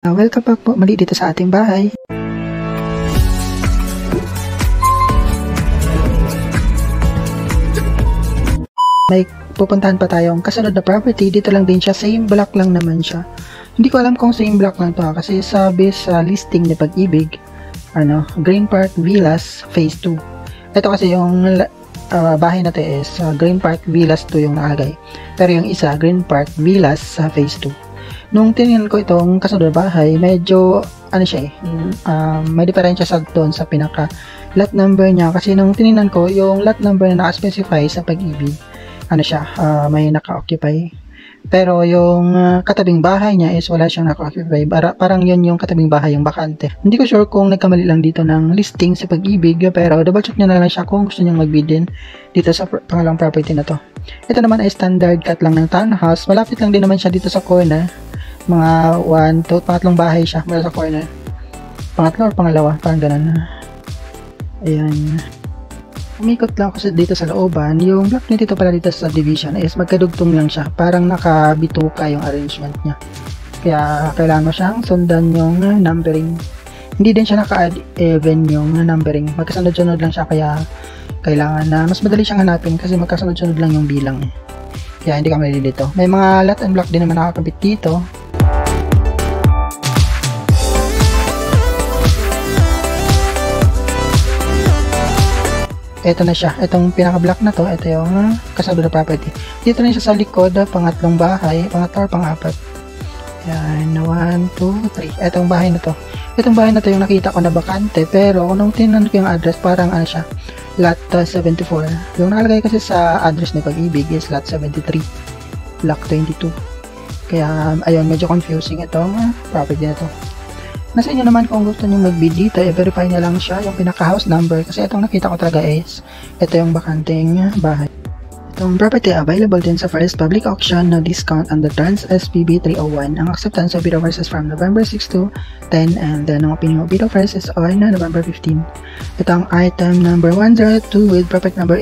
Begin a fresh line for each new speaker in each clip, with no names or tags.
Welcome back po muli dito sa ating bahay. May pupuntahan pa tayong kasunod na property. Dito lang din siya, same block lang naman siya. Hindi ko alam kung same block lang to kasi sabi sa listing ni Pag-ibig, Green Park Villas Phase 2. Ito kasi yung bahay na to is Green Park Villas 2 yung nakalagay. Pero yung isa, Green Park Villas sa Phase 2. Nung tinignan ko itong kasunod na bahay, medyo may diferensya sa doon sa pinaka lot number niya. Kasi nung tinignan ko, yung lot number na naka-specify sa Pag-ibig, may naka-occupy. Pero yung katabing bahay niya is wala siyang naka-occupy. Parang yun yung katabing bahay, yung bakante. Hindi ko sure kung nagkamali lang dito ng listing sa Pag-ibig, pero double check nyo na lang siya kung gusto nyo mag-bid din dito sa pangalang property na to. Ito naman ay standard cut lang ng townhouse. Malapit lang din naman siya dito sa corner. Mga 1, 2, pangatlong bahay siya mula sa corner. Pangatlo or pangalawa, parang ganun. Ayan. Umikot lang ako dito sa looban. Yung block nito pala dito sa subdivision is magkadugtong lang siya. Parang nakabituka yung arrangement niya. Kaya kailangan mo siyang sundan yung numbering. Hindi din siya naka-add even yung numbering. Magkasunod-sunod lang siya, kaya kailangan na mas madali siyang hanapin kasi magkasunod-sunod lang yung bilang. Kaya hindi ka malilito. May mga lot and block din naman nakakabit dito. Ito na siya. Itong pinaka-block na to, ito yung kasunod na property. Dito na siya sa likod, pangatlong bahay, pangatlo or pang-apat. Yan, 1, 2, 3. Itong bahay na to. Itong bahay na to yung nakita ko na bakante, pero nung tinanong ko yung address, parang siya, lot 74. Yung nakalagay kasi sa address ni Pag-ibig is lot 73, block 22. Kaya, ayun, medyo confusing itong property na to. Nasa inyo naman kung gusto nyo mag-bid dito, i-verify nyo lang siya yung pinaka-house number kasi itong nakita ko talaga is ito yung bakanteng bahay. Itong property available din sa first public auction, no discount under Trans SPB 301. Ang acceptance of bid offers is from November 6 to 10 and then ang opening of bid offers is on November 15. Ito ang item number 102 with property number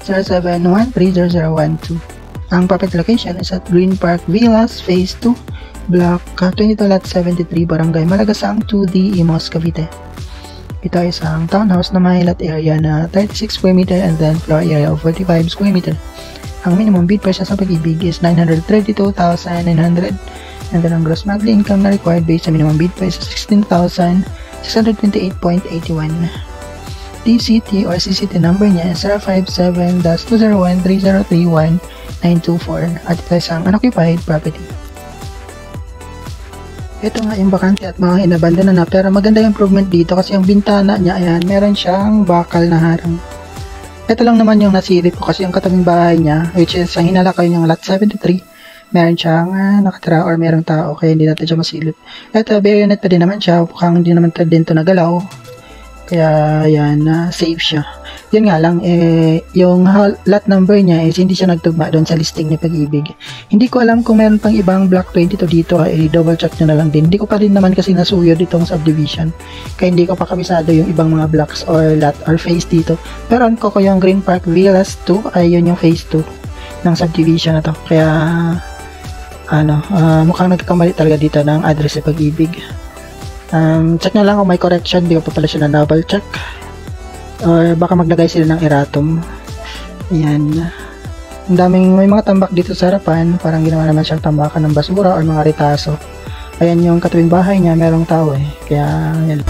815-203-0713-0012. Ang property location is at Green Park Villas Phase 2, Block 22 Lot 73, Barangay Malagasang 2D, Imus, Cavite. Ito ay isang townhouse na may lot area na 36 square meter and then floor area of 45 square meter. Ang minimum bid price sa Pag-ibig is 932,900 and then ang gross monthly income na required based sa minimum bid price is 16,628.81. TCT or CCT number niya is 057-201-3031-924 at ito ay isang unoccupied property. Ito nga yung bakante at mga inabandona na, pero maganda yung improvement dito kasi yung bintana niya, ayan, meron siyang bakal na harang. Ito lang naman yung nasilip ko kasi yung katabing bahay niya, which is ang hinalakay niyang lot 73, meron siyang nakatira or merong tao, kaya hindi natin siya masilip. Ito, bayonet pa din naman siya, mukhang hindi naman din ito nagalaw, kaya ayan, safe siya. Yun nga lang, yung lot number niya is hindi siya nagtugma doon sa listing niya Pag-ibig. Hindi ko alam kung meron pang ibang block 22 dito, double check nyo na lang din. Hindi ko pa rin naman kasi nasuyod itong subdivision, kaya hindi ko pa kabisado yung ibang mga blocks or lot or phase dito. Pero ang ko yung Green Park Villas 2 ay yun yung phase 2 ng subdivision na to. Kaya mukhang nagkakamali talaga dito ng address sa Pag-ibig. Check na lang kung may correction, hindi ko pa pala siya na double check. Or baka maglagay sila ng erratum. Ayan. May mga tambak dito sa harapan. Parang ginawa naman siyang tambakan ng basura or mga ritaso. Ayan yung katawing bahay niya, merong tao Kaya, ayan.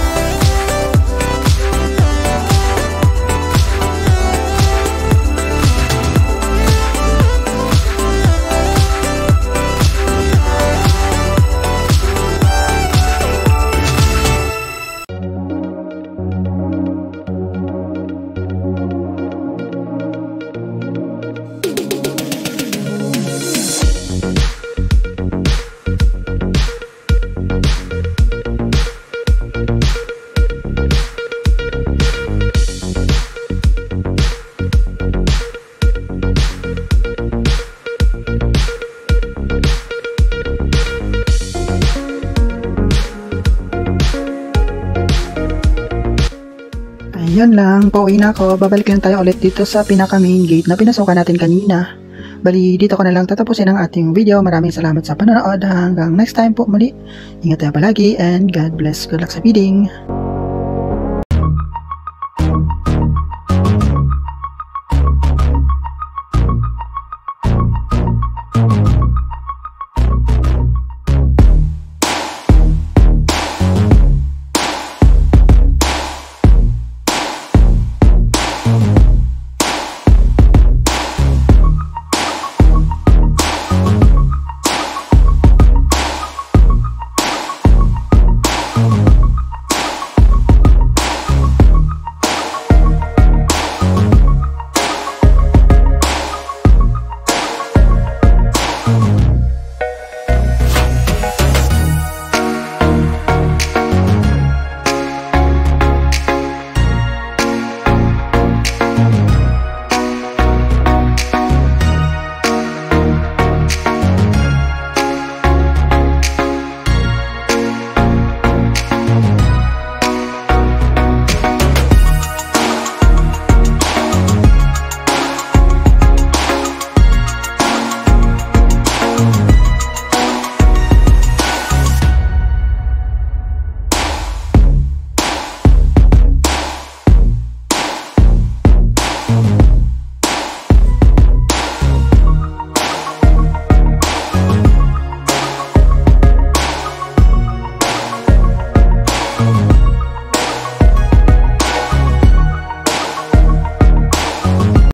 Yan lang, pauwi na ako. Babalik lang tayo ulit dito sa pinaka main gate na pinasukan natin kanina. Bali, dito ko na lang tatapusin ang ating video. Maraming salamat sa panonood. Hanggang next time po muli. Ingat tayo palagi and God bless. Good luck sa bidding.